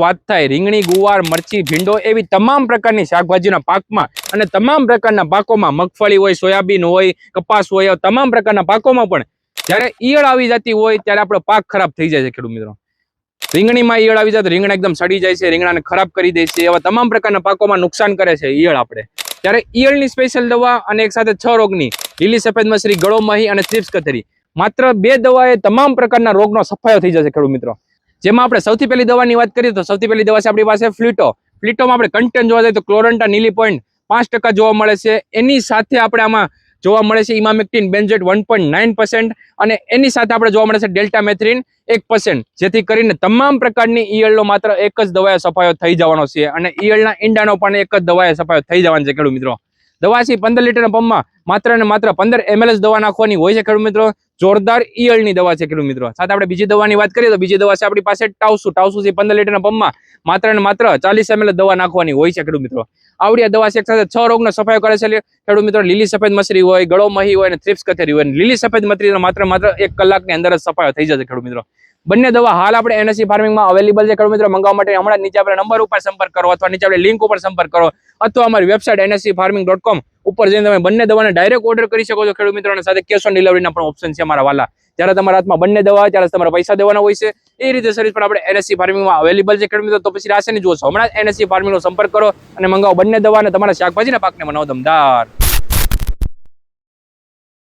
વાત થાય રીંગણી, ગુવાર, મરચી, ભીંડો એવી તમામ પ્રકારની શાકભાજીના પાકમાં અને તમામ પ્રકારના પાકોમાં મગફળી હોય, સોયાબીન હોય, કપાસ હોય, તમામ પ્રકારના પાકોમાં પણ જ્યારે ઈયળ આવી જતી હોય ત્યારે આપણો પાક ખરાબ થઈ જાય છે ખેડૂત મિત્રો. રીંગણીમાં ઈયળ આવી જાય તો રીંગણા એકદમ સડી જાય છે, રીંગણાને ખરાબ કરી દે છે. એવા તમામ પ્રકારના પાકોમાં નુકસાન કરે છે ઈયળ આપણે. ત્યારે ઈયળની સ્પેશિયલ દવા અને એક સાથે 6 રોગની લીલી સફેદ મસરી, ગળો માહી અને થ્રિપ્સ કથરી, માત્ર 2 દવાએ તમામ પ્રકારના રોગનો સફાયો થઈ જશે ખેડૂત મિત્રો. જેમાં આપણે સૌથી પહેલી દવાની વાત કરીએ તો સૌથી પહેલી દવા છે આપણી પાસે ફ્લીટો. ફ્લીટોમાં આપણે કન્ટેન્ટ જોવા જઈએ તો ક્લોરન્ટા, નીલી પોઈન્ટ 5% જોવા મળે છે. એની સાથે આપણે આમાં જોવા મળે છે ઇમામેક્ટિન બેન્ઝેટ 1.9% અને એની સાથે આપણે જોવા મળે છે ડેલ્ટા મેથ્રીન 1%, જેથી કરીને તમામ પ્રકારની ઈયળનો માત્ર એક જ દવાએ સફાયો થઈ જવાનો છે અને ઈયળના ઈંડાનો પણ એક જ દવાએ સફાયો થઈ જવાનો છે ખેડૂત મિત્રો. દવા છે 15 લીટરના પંપમાં માત્ર ને માત્ર 15 ml જ દવા નાખવાની હોય છે ખેડૂત મિત્રો. જોરદાર ઈયળની દવા છે ખેડૂત મિત્રો. સાથે આપણે બીજી દવાની વાત કરીએ તો બીજી દવા છે આપણી પાસે ટાઉસુ. ટાઉસુ છે 15 લીટરના પંપમાં માત્ર ને માત્ર 40 ml દવા નાખવાની હોય છે ખેડૂત મિત્રો. આવડી આ દવા છે એક સાથે 6 રોગનો સફાયો કરે છે ખેડૂત મિત્રો. લીલી સફેદ મસરી હોય, ગળો મહી હોય અને થ્રિપ્સ કથેરી હોય. લીલી સફેદ મસરીનો માત્ર 1 કલાકની અંદર જ સફાયો થઈ જશે ખેડૂત મિત્રો. બંને દવા હાલ આપણે NSC ફાર્મિંગમાં અવેલેબલ છે ખેડૂત મિત્રો. મંગાવવા માટે હમણાં નીચે આપણે નંબર ઉપર સંપર્ક કરો અથવા નીચે આપણે લિંક ઉપર સંપર્ક કરો અથવા અમારી વેબસાઇટ nscfarming.com ઉપર જઈને તમે બંને દવાને ડાયરેક્ટ ઓર્ડર કરી શકો છો ખેડૂત મિત્રો. અને સાથે કેશ ઓન ડિલિવરીના પણ ઓપ્શન છે અમારા વાલા. જ્યારે તમારા હાથમાં બંને દવા ત્યારે તમારા પૈસા દેવાના હોય છે. એ રીતે સર્વિસ પણ આપણે NSC ફાર્મિંગમાં અવેલેબલ છે ખેડૂત મિત્રો. તો પછી રાશિની જુઓ છો હમણાં NSC ફાર્મિંગનો સંપર્ક કરો અને મંગાવો બંને દવા અને તમારા શાકભાજીના પાકને બનાવો દમદાર.